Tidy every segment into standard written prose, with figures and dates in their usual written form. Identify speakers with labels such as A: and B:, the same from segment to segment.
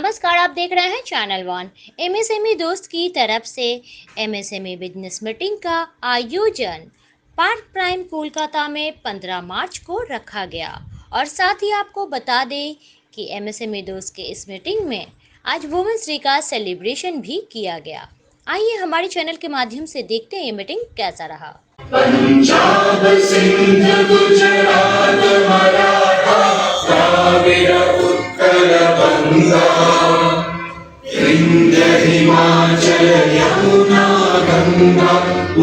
A: नमस्कार, आप देख रहे हैं चैनल वन। एमएसएमई दोस्त की तरफ से एमएसएमई बिजनेस मीटिंग का आयोजन पार्क प्राइम कोलकाता में 15 मार्च को रखा गया। और साथ ही आपको बता दें कि एमएसएमई दोस्त के इस मीटिंग में आज वुमेन्स डे का सेलिब्रेशन भी किया गया। आइए हमारे चैनल के माध्यम से देखते हैं ये मीटिंग कैसा रहा।
B: पंजाब सिंध गुजरात मराठा द्राविड़ उत्कल बंगा विंध्य हिमाचल यमुना गंगा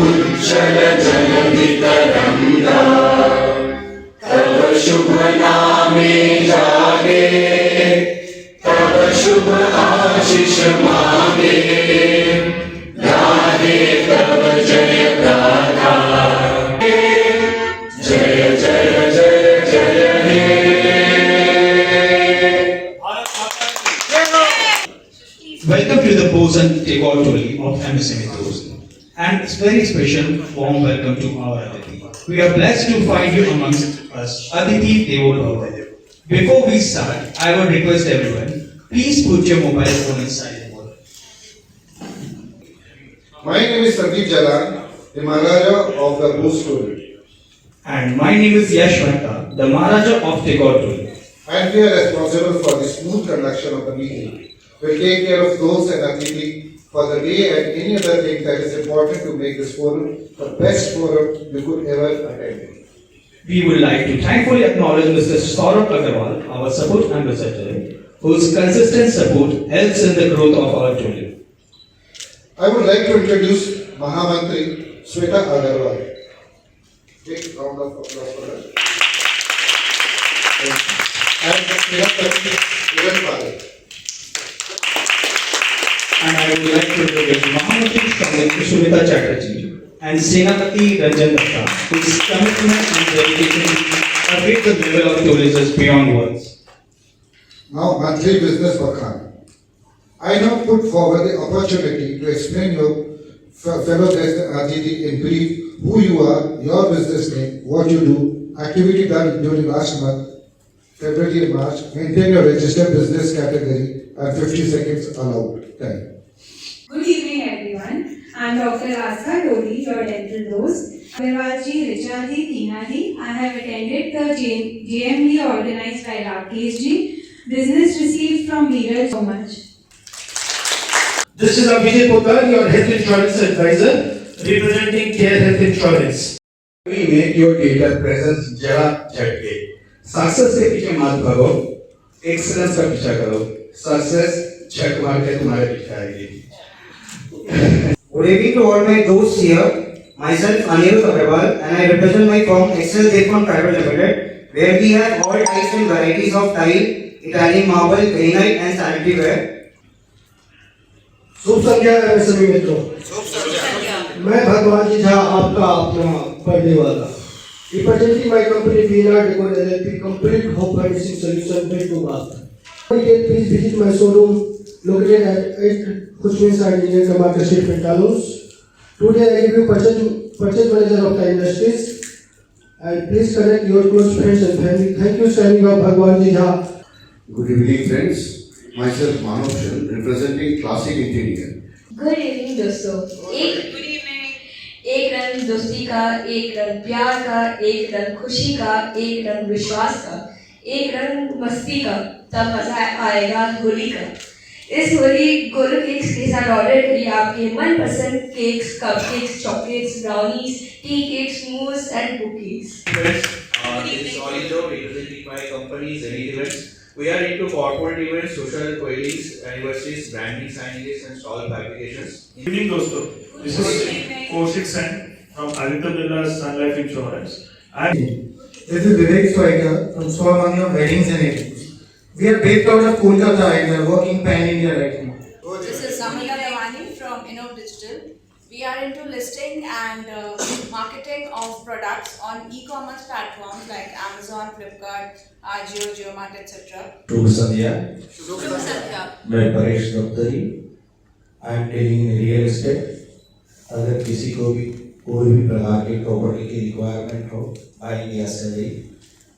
B: उज्जल जलधि तरंगा तव शुभ नामे जागे तव शुभ आशीष मांगे गाहे तव जय गाथा जय जय जय जय हे।
C: Welcome to the pose and takeout tourney of MSME Dost, and it's very special warm welcome to our Aditi. We are blessed to find you amongst us, Aditi Devo Bhava. Before we start, I would request everyone, please put your mobile phone in silent mode.
D: My name is Sandeep Jalan, the Maharaja of the Pose Story.
C: And my name is Yashwanta, the Maharaja of Takeout tourney.
D: And we are responsible for the smooth conduction of the meeting. We'll take care of those and activity for the day and any other thing that is important to make this forum the best forum you could ever attend.
C: We would like to thankfully acknowledge Mr. Saurabh Agarwal, our support ambassador, whose consistent support helps in the growth of our tourney.
D: I would like to introduce Mahamantri Sweta Agarwal. Big round of applause for her. And Srinapati Ivan.
C: And I would like to introduce Mahamantri Shamit Sumita Chatterjee and Senapati Ranjan Datta, whose commitment and dedication have raised the level of tourism beyond words.
D: Now, monthly business Bakhan. I now put forward the opportunity to explain your fellow guest Aditi in brief who you are, your business name, what you do, activity done during last month, February and March, maintain your registered business category and 50 seconds allowed. Time.
E: Good evening everyone. I am Dr. Rasa Dodi, your dental host. Agarwalji, Richadi, Teenadi. I have attended the JMD organized by Rakesh ji. Business received from Viral so much.
F: This is Abhijit Poddar, your health insurance advisor, representing Care Health Insurance.
G: We make your data presence जरा झटके. Success के पीछे मत भागो, excellence का पीछा करो. Success झट मार के तुम्हारे पीछे आएगी.
H: Good evening to all my dosts here. Myself Anirudh Agarwal and I represent my firm Excel Devon Private Limited, where we have all types and varieties of tile, Italian marble, granite and sanitary ware.
F: Shubh Sandhya MSME मित्रों। मैं भगवान जी झा आपका अपना पढ़ने वाला। Representing my company VNR Decor LLP, complete home furnishing solution built to master. Please visit my showroom located at 8 Kuchmin Side Indian Market Street, Pentalos. Today I give you purchase manager of the industries, and please connect your close friends and family. Thank you, signing of Bhagwan Ji Jha.
D: Good evening, friends. Myself Manav Shan, representing Classic Interior.
I: Good evening दोस्तों। एक रंग दोस्ती का, एक रंग प्यार का, एक रंग खुशी का, एक रंग विश्वास का, एक रंग मस्ती का, तब मजा आएगा होली का। इस होली गोलू केक्स के साथ ऑर्डर करिए आपके मनपसंद cakes, cupcakes, chocolates, brownies, tea cakes, mousse and cookies.
J: This is Olijo, representing my company Zenith Events. We are into corporate events, social queries, anniversaries, branding, signages, and stall fabrications.
K: Good evening, dosto. This is Kaushik Sen from Aditya Birla Sun Life Insurance.
F: This is Vivek Swaikar from Swamanya Weddings and Events. We are based out of Kolkata and we are working pan India right now.
L: This is Samita Devani from Innov Digital. We are into listing and marketing of products on e-commerce platforms like Amazon, Flipkart, Ajio, JioMart, etc.
G: शुभ संध्या.
L: शुभ संध्या.
G: मैं परेश दफ्तरी. I am dealing in real estate. अगर किसी को भी कोई भी प्रकार की प्रॉपर्टी की रिक्वायरमेंट हो बाइंग या सेलिंग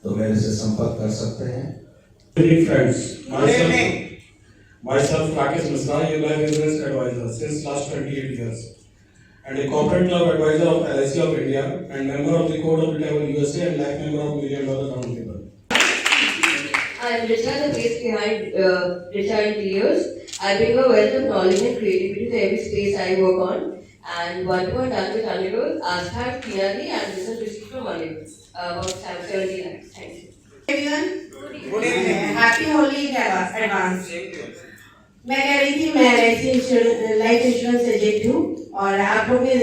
G: तो मेरे से संपर्क कर सकते हैं।
F: Good evening friends.
K: Myself, Rakesh Misra, ULIF Business Advisor since last 28 years, and a corporate club advisor of LIC of India, and member of the Code of Retail USA, and life member of $1 Million Roundtable.
I: I am Richa, the face behind Richa Interiors. I bring a wealth of knowledge and creativity to every space I work on, and one-to-one done with Anirudh, Astha, Tinadi, and business received from Anirudh. About 70 lakhs. Thank you.
L: Everyone, good evening. Happy Holi in advance.
M: मैं कह रही थी मैं life insurance agent हूँ और आप लोग ने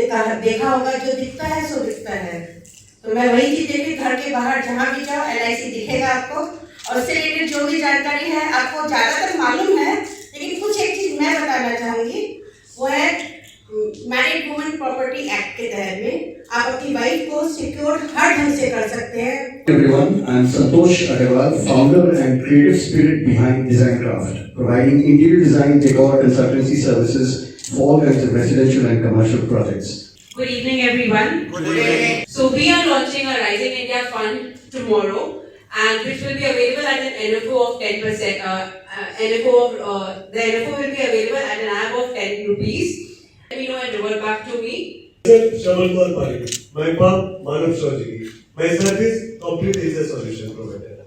M: देखा होगा जो दिखता है सो दिखता है, तो मैं वही चीज देखी घर के बाहर जहाँ भी जाओ LIC दिखेगा आपको, और उससे रिलेटेड जो भी जानकारी है आपको ज्यादातर मालूम है, लेकिन कुछ एक चीज मैं बताना चाहूंगी, वो है मैरिड वुमेन प्रॉपर्टी एक्ट के तहत में आप अपनी वाइफ को सिक्योर हर ढंग से कर सकते हैं.
N: Everyone, I am Santosh Agarwal, founder and creative spirit behind Design Craft, providing interior design, decor, consultancy services for all kinds of residential and commercial projects.
O: Good evening, everyone.
L: Good evening.
O: So we are launching a Rising India Fund tomorrow, and which will be available at an NFO of 10%. The NFO will be available at an app of 10 rupees. Let me know and revert back to me.
K: Shamalpal Pari, my firm Manav Shojigi. My service complete is a solution provider.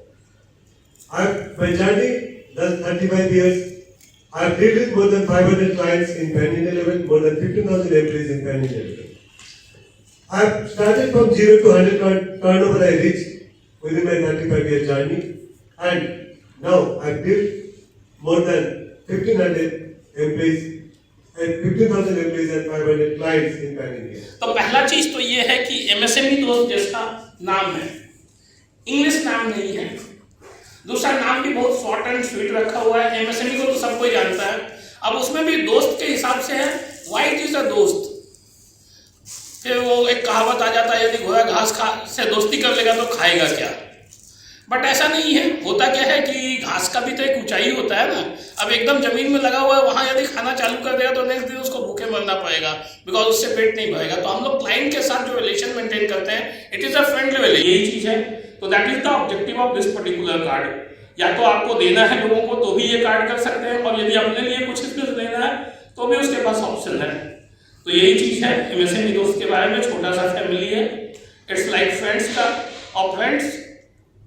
K: My journey does 35 years. I have dealt with more than 500 clients in Pan India level, more than 15,000 employees in Pan India level. I have started from 0 to 100 turnover I reached within my 35-year journey, and now I have built more than 1,500 employees. 15,000 employees and 500 clients in Pan India.
P: तो पहला चीज तो ये है कि MSME दोस्त जैसा नाम है, इंग्लिश नाम नहीं है। दूसरा नाम भी बहुत शॉर्ट एंड स्वीट रखा हुआ है। MSME को तो सब कोई जानता है, अब उसमें भी दोस्त के हिसाब से है, वाइट इज अ दोस्त। फिर वो एक कहावत आ जाता है, यदि घोड़ा घास से दोस्ती कर लेगा तो खाएगा क्या। बट ऐसा नहीं है, होता क्या है कि घास का भी तो एक ऊंचाई होता है ना। अब एकदम जमीन में लगा हुआ है, वहाँ यदि खाना चालू कर देगा तो नेक्स्ट दिन उसको भूखे मरना पड़ेगा, बिकॉज उससे पेट नहीं भरेगा। तो हम लोग क्लाइंट के साथ जो रिलेशन मेंटेन करते हैं, it is a friendly relation, यही चीज़ है। तो that is the objective of this particular card. या तो आपको देना है लोगों को तो भी ये कार्ड कर सकते हैं, और यदि अपने लिए कुछ इसमें देना है तो भी उसके पास ऑप्शन है। तो यही चीज़ है MSME दोस्त के बारे में। छोटा सा फैमिली है, इट्स लाइक फ्रेंड्स का, और फ्रेंड्स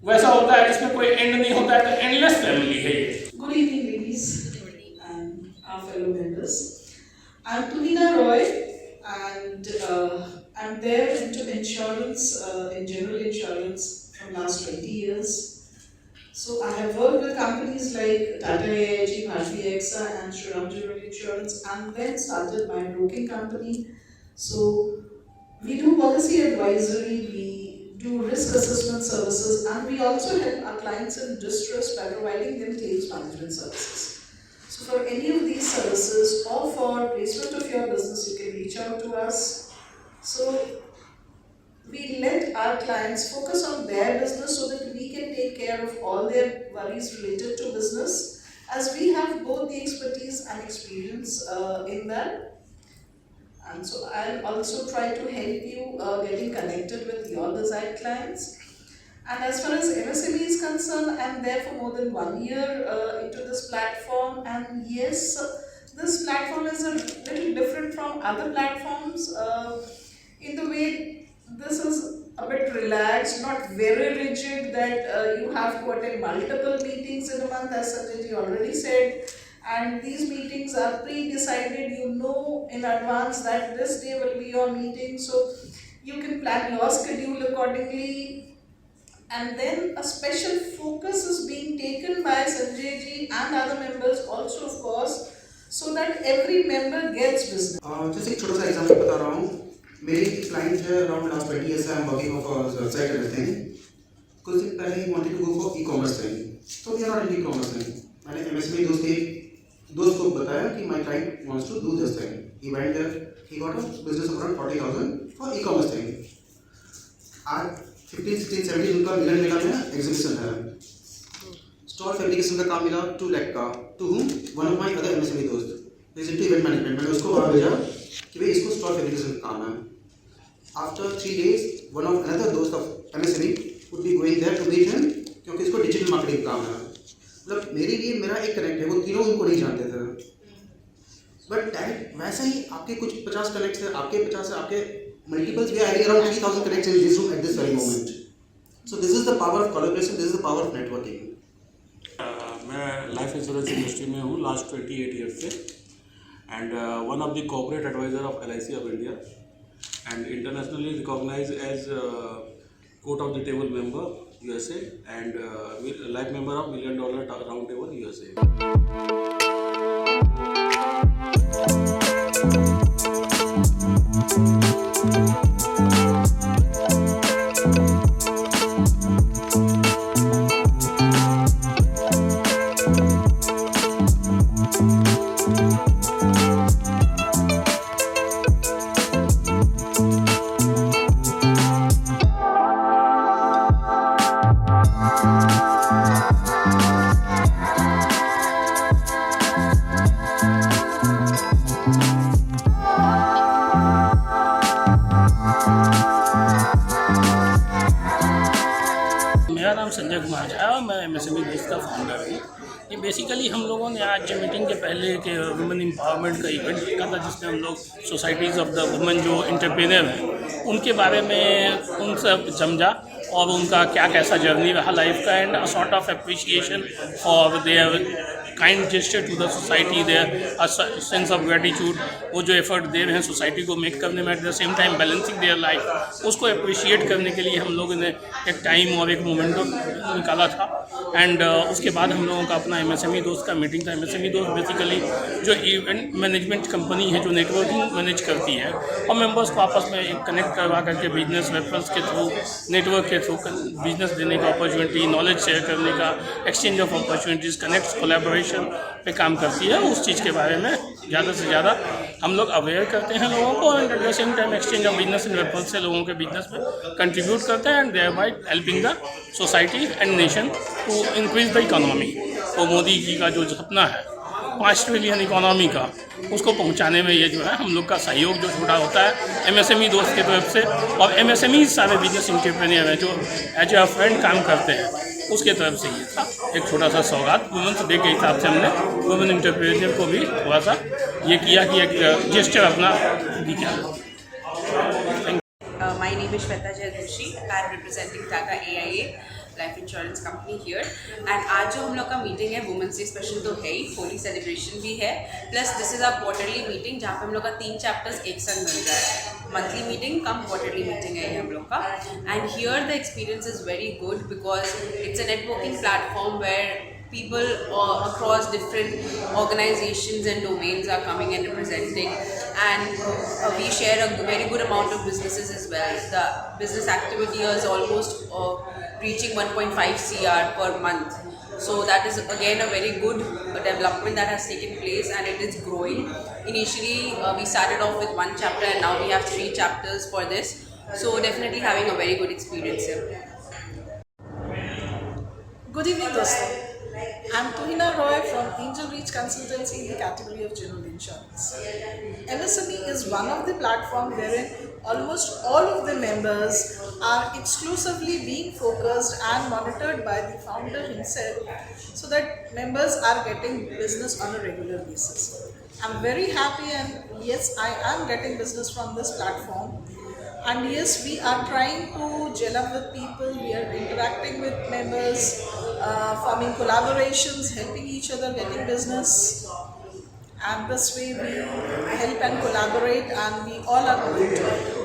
P: वैसा होता है जिसमें कोई एंड नहीं होता है, तो एंडलेस फैमिली है ये।
Q: Good evening, ladies and our fellow members. I'm Punina Roy, and I'm there into insurance, in general insurance from last 20 years. So I have worked with companies like Tata AIG, Bharti AXA, and Shriram General Insurance, and then started my broking company. So we do policy advisory, we do risk assessment services, and we also help our clients in distress by providing them claims management services. So for any of these services or for placement of your business, you can reach out to us. So we let our clients focus on their business so that we can take care of all their worries related to business, as we have both the expertise and experience in that. And so I'll also try to help you getting connected with your desired clients. And as far as MSME is concerned, I'm there for more than 1 year into this platform. And yes, this platform is a little different from other platforms in the way this is a bit relaxed, not very rigid that you have to attend multiple meetings in a month, as Sanjay already said. And these meetings are pre-decided, you know in advance that this day will be your meeting, so you can plan your schedule accordingly. And then a special focus is being taken by Sanjay ji and other members also, of course, so that every member gets business.
H: जैसे एक छोटा सा example बता रहा हूँ, मेरी client है around last 20 years I am working for website everything. कुछ दिन पहले ही wanted to go for e-commerce thing, तो we are not in e-commerce thing. मैंने MSME दोस्त को बताया कि my client wants to do this thing. He went there, he got a business of around 40,000 for e-commerce thing. आज 15, 16, 17 उनका मिलन मेला में exhibition है. स्टॉल फैब्रिकेशन का काम मिला 2 लाख का, to whom one of my other MSME दोस्त इज इनटू इवेंट मैनेजमेंट. मैंने उसको वहाँ भेजा कि भाई इसको स्टॉल फैब्रिकेशन का काम है. After 3 days one of another दोस्त of MSME would be going there to meet him, क्योंकि इसको डिजिटल मार्केटिंग काम है. मतलब मेरे लिए मेरा एक कनेक्ट है, वो तीनों उनको नहीं जानते थे, बट डायरेक्ट वैसा ही आपके कुछ 50 कनेक्ट्स हैं, आपके 50 है, आपके multiples, we are having around 3000 connects in this room at this very moment. So this is the power of collaboration, this is the power of networking.
R: मैं लाइफ इंश्योरेंस इंडस्ट्री में हूँ लास्ट 28 ईयर्स से, and one of the corporate advisor of LIC of India, and internationally recognise as court of the table member USA, and life member of $1 million round table USA.
P: मेरा नाम संजय कुमार झा है और मैं MSME दोस्त का founder हूँ। ये बेसिकली हम लोगों ने आज मीटिंग के पहले के वुमेन एम्पावरमेंट का इवेंट रखा था, जिसमें हम लोग सोसाइटीज़ ऑफ द वुमेन जो एंटरप्रेन्योर हैं उनके बारे में उनसे समझा और उनका क्या कैसा जर्नी रहा लाइफ का, and sort of appreciation for their kind gesture to the society, their sense of gratitude, वो जो एफर्ट दे रहे हैं सोसाइटी को मेक करने में, eight the same time balancing their life, उसको अप्रिशिएट करने के लिए हम लोगों ने एक टाइम और एक मोमेंट निकाला था। एंड उसके बाद हम लोगों का अपना MSME दोस्त का मीटिंग था। MSME दोस्त बेसिकली जो इवेंट मैनेजमेंट कंपनी है जो नेटवर्किंग मैनेज करती है और मेंबर्स को आपस में कनेक्ट करवा करके बिजनेस रेफरेंस के थ्रू, नेटवर्क के थ्रू बिजनेस देने का अपॉर्चुनिटी, नॉलेज शेयर करने का, exchange of opportunities, connect, collaboration पे काम करती है। उस चीज़ के बारे में ज़्यादा से ज़्यादा हम लोग अवेयर करते हैं लोगों को, and at the same time exchange of business in reference से लोगों के बिजनेस में कंट्रीब्यूट करते हैं, and thereby helping the society and nation to increase the economy. तो मोदी जी का जो सपना है 5 ट्रिलियन इकोनॉमी का, उसको पहुंचाने में ये जो है हम लोग का सहयोग जो छोटा होता है MSME दोस्त की तरफ से, और MSME सारे बिजनेस एंटरप्रेन्योर हैं जो एज ए फ्रेंड काम करते हैं, उसके तरफ से ये था एक छोटा सा सौगात वुमेन्स डे के हिसाब से हमने वुमेन एंटरप्रेन्योर को भी थोड़ा सा ये किया कि एक जेस्चर अपना दिखा।
S: My name is Shweta Jayadurshi. I am representing Tata AIA life insurance company here, and आज जो हम लोग का मीटिंग है वुमेन्स डे स्पेशल तो है ही, होली सेलिब्रेशन भी है, plus this is a quarterly meeting जहाँ पे हम लोग का 3 चैप्टर्स एक संग मिल रहा है। Monthly meeting cum quarterly meeting है ये हम लोग का, and here the experience is very good because it's a networking platform where people across different organizations and domains are coming and representing, and we share a very good amount of businesses as well. The business activity is almost reaching 1.5 CR per month, so that is again a very good development that has taken place, and it is growing. Initially we started off with 1 chapter and now we have 3 chapters for this, so definitely having a very good experience here.
Q: Good evening dosto. I'm Tuhina Roy from Angel Reach Consultancy in the category of general insurance. MSME is one of the platforms wherein almost all of the members are exclusively being focused and monitored by the founder himself, so that members are getting business on a regular basis. I'm very happy, and yes, I am getting business from this platform. And yes, we are trying to gel up with people, we are interacting with members, forming collaborations, helping each other getting business, and this way we help and collaborate, and we all are going to